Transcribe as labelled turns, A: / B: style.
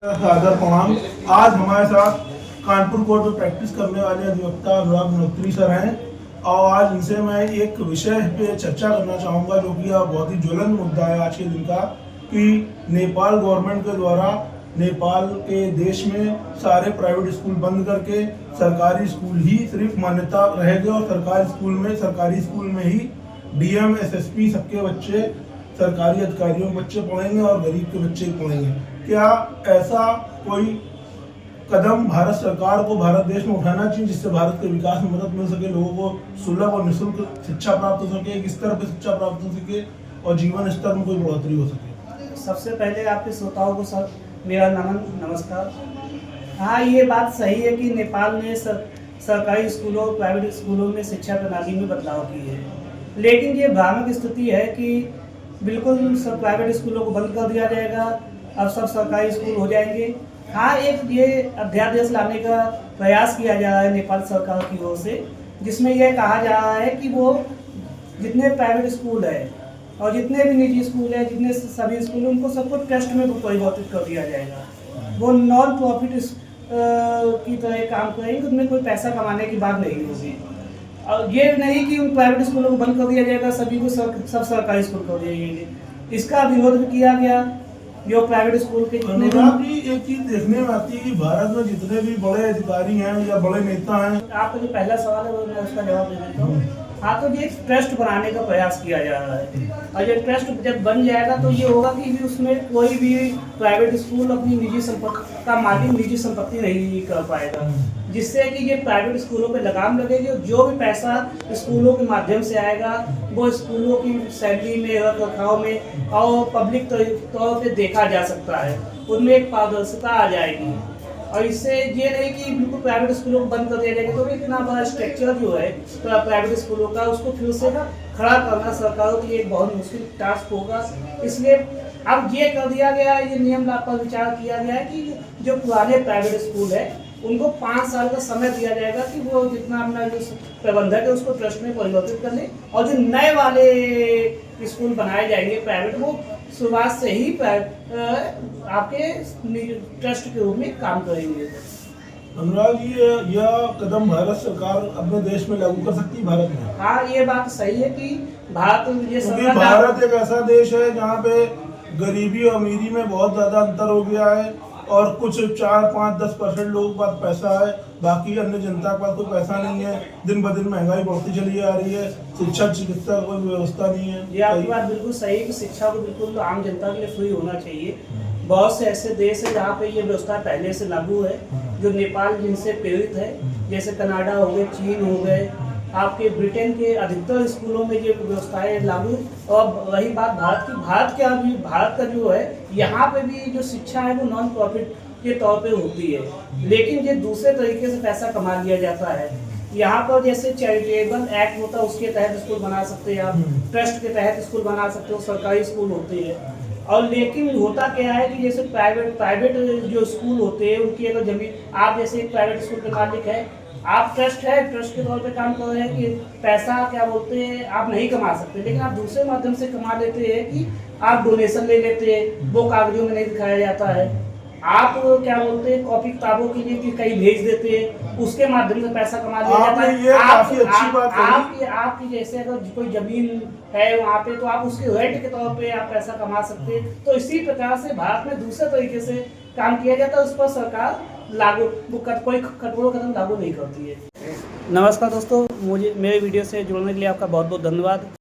A: आदर प्रणाम। आज हमारे साथ कानपुर कोर्ट में प्रैक्टिस करने वाले अधिवक्ता अनुराग मल्होत्री सर हैं और आज इनसे मैं एक विषय पे चर्चा करना चाहूँगा जो कि बहुत ही ज्वलंत मुद्दा है आज के दिन का, कि नेपाल गवर्नमेंट के द्वारा नेपाल के देश में सारे प्राइवेट स्कूल बंद करके सरकारी स्कूल ही सिर्फ मान्यता रहेगी और सरकारी स्कूल में ही डीएम एसएसपी सबके बच्चे, सरकारी अधिकारियों के बच्चे पढ़ेंगे और गरीब के बच्चे पढ़ेंगे। क्या ऐसा कोई कदम भारत सरकार को भारत देश में उठाना चाहिए जिससे भारत के विकास में मदद मिल सके, लोगों को सुलभ और निःशुल्क शिक्षा प्राप्त हो सके, एक स्तर पर शिक्षा प्राप्त हो सके और जीवन स्तर में कोई बढ़ोतरी हो सके? सबसे
B: पहले आपके श्रोताओं को सर मेरा नमस्कार। हाँ, ये बात सही है कि नेपाल ने सरकारी स्कूलों और प्राइवेट स्कूलों में शिक्षा प्रणाली में बदलाव की है, लेकिन ये भ्रामक स्थिति है कि बिल्कुल सब प्राइवेट स्कूलों को बंद कर दिया जाएगा, अब सब सरकारी स्कूल हो जाएंगे। हाँ, एक ये अध्यादेश लाने का प्रयास किया जा रहा है नेपाल सरकार की ओर से, जिसमें यह कहा जा रहा है कि वो जितने प्राइवेट स्कूल है और जितने भी निजी स्कूल है, जितने सभी स्कूल हैं, उनको सबको ट्रस्ट में परिवर्तित कर दिया जाएगा। वो नॉन प्रॉफिट की तरह काम करेंगे, उनमें कोई पैसा कमाने की बात नहीं होगी। और ये नहीं कि उन प्राइवेट स्कूलों को बंद कर दिया जाएगा, सभी को सब सरकारी स्कूल कर दिए जाएंगे। इसका विरोध भी किया गया। जो प्राइवेट स्कूल के
A: भी एक चीज देखने में आती है कि भारत में जितने भी बड़े अधिकारी हैं या बड़े नेता हैं,
B: आपका जो पहला सवाल है वो मैं उसका जवाब दे देता हूँ। हाँ, तो ये ट्रस्ट बनाने का प्रयास किया जा रहा है और ये ट्रस्ट जब बन जाएगा तो ये होगा कि भी उसमें कोई भी प्राइवेट स्कूल अपनी निजी संपत्ति का मालिक निजी संपत्ति नहीं कर पाएगा, जिससे कि ये प्राइवेट स्कूलों पे लगाम लगेगी और जो भी पैसा स्कूलों के माध्यम से आएगा वो स्कूलों की सैलरी में, रखरखाव में और पब्लिक तौर पे देखा जा सकता है, उनमें एक पारदर्शिता आ जाएगी। और इससे ये नहीं कि बिल्कुल प्राइवेट स्कूलों को बंद कर दिया जाएगा, तो इतना बड़ा स्ट्रक्चर जो है तो प्राइवेट स्कूलों का उसको फिर से खड़ा करना सरकारों के लिए एक बहुत मुश्किल टास्क होगा। इसलिए अब ये कर दिया गया है, ये नियम पर विचार किया गया है कि जो पुराने प्राइवेट स्कूल है उनको 5 साल का समय दिया जाएगा कि वो जितना अपना जो प्रबंधक है उसको ट्रस्ट में परिवर्तित कर ले, और जो नए वाले स्कूल बनाए जाएंगे प्राइवेट, वो शुरुआत से ही आपके ट्रस्ट के रूप में काम करेंगे।
A: अनुराग जी, यह कदम भारत सरकार अपने देश में लागू कर सकती है भारत में?
B: हाँ, ये बात सही है कि
A: भारत एक ऐसा देश है जहाँ पे गरीबी और अमीरी में बहुत ज्यादा अंतर हो गया है और कुछ 4, 5, 10% लोगों के पास पैसा है, बाकी अन्य जनता के पास कोई पैसा नहीं है। दिन ब दिन महंगाई बढ़ती चली आ रही है, शिक्षा चिकित्सा कोई व्यवस्था नहीं है।
B: ये आपकी बात बिल्कुल सही है कि शिक्षा को बिल्कुल आम जनता के लिए फ्री होना चाहिए। बहुत से ऐसे देश है जहाँ पे ये व्यवस्था पहले से लागू है, जो नेपाल जिनसे प्रेरित है, जैसे कनाडा हो गए, चीन हो गए, आपके ब्रिटेन के अधिकतर स्कूलों में ये व्यवस्थाएं लागू। और रही बात भारत का जो है, यहाँ पे भी जो शिक्षा है वो नॉन प्रॉफिट के तौर पे होती है, लेकिन ये दूसरे तरीके से पैसा कमा लिया जाता है। यहाँ पर जैसे चैरिटेबल एक्ट होता है, उसके तहत स्कूल बना सकते हैं आप, ट्रस्ट के तहत स्कूल बना सकते हो, सरकारी स्कूल होते हैं। और लेकिन होता क्या है कि जैसे प्राइवेट जो स्कूल होते हैं उनकी अगर जमीन, आप जैसे एक प्राइवेट स्कूल के मालिक है, आप ट्रस्ट के तौर पे काम कर रहे हैं कि पैसा क्या बोलते हैं आप नहीं कमा सकते, लेकिन आप दूसरे माध्यम से कमा लेते हैं कि आप डोनेशन ले लेते हैं, वो कागजों में नहीं दिखाया जाता है। आप क्या बोलते हैं कॉपी किताबों के लिए कि कहीं भेज देते हैं, उसके माध्यम से पैसा कमा लिया जाता है। आपकी जैसे अगर कोई जमीन है वहाँ पे, तो आप उसके रेंट के तौर पे आप पैसा कमा सकते हैं। तो इसी प्रकार से भारत में दूसरे तरीके से काम किया जाता है, उस पर सरकार कोई कठोर कदम लागू नहीं करती है। नमस्कार दोस्तों, मेरे वीडियो से जुड़ने के लिए आपका बहुत बहुत धन्यवाद।